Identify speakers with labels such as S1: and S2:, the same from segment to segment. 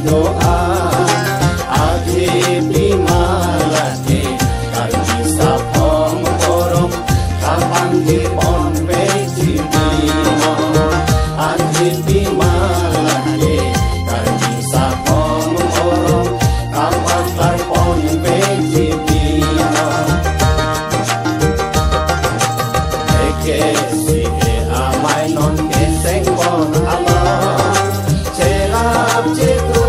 S1: doa age bimalate karmi sapong korong kapan dipon beji bima age bimalate karmi sapong korong kapan dipon beji bima eke si amai non keseng pon alon cerap cetu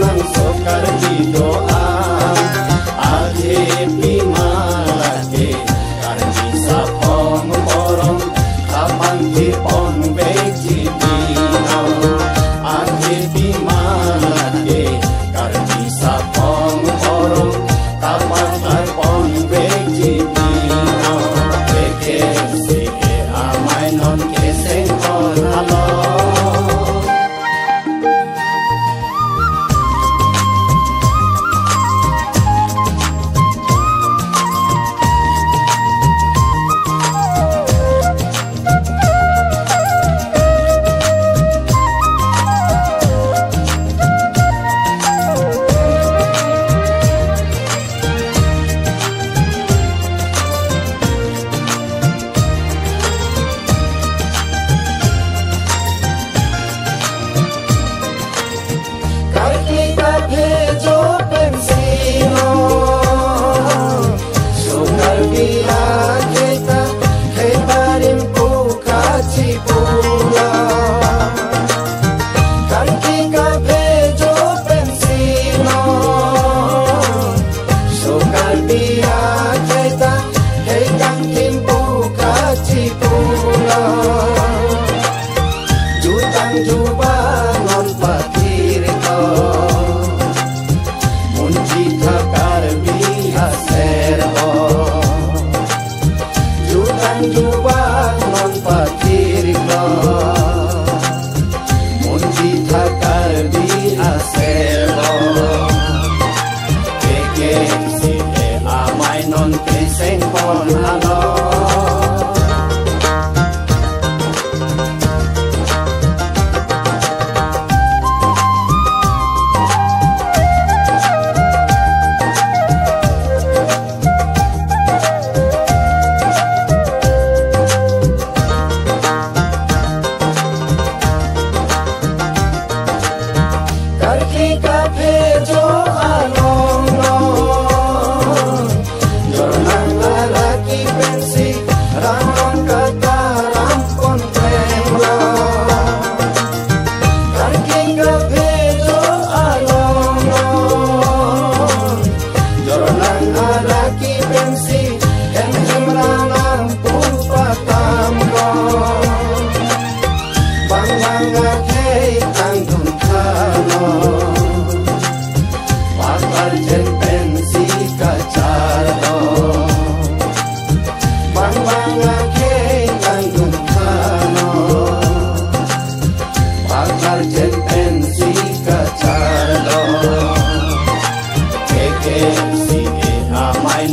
S1: nang sokar di doa age bimalate karmi sapong korong kapan dipon beji bina age bimalate karmi sapong korong kapan dipon beji bina eke si amai non keseng pon alon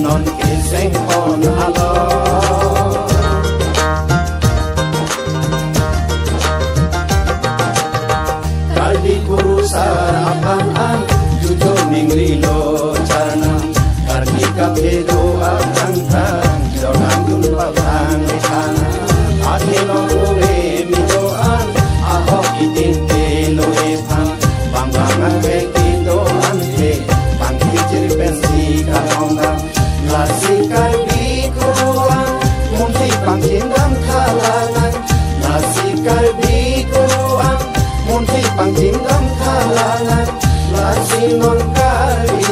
S1: non keseng pon alon kaldi guru sarapan jujo mingrilo cana karni kape doa tangtang jonan dul babang lekana ate no ure mi doan aho itin telo epan bangbangan beki doan te bangki pensi kalongang lasikar di kuruan munti pangcindang kalangan lasikar di kuruan munti pangcindang kalangan lasinon kali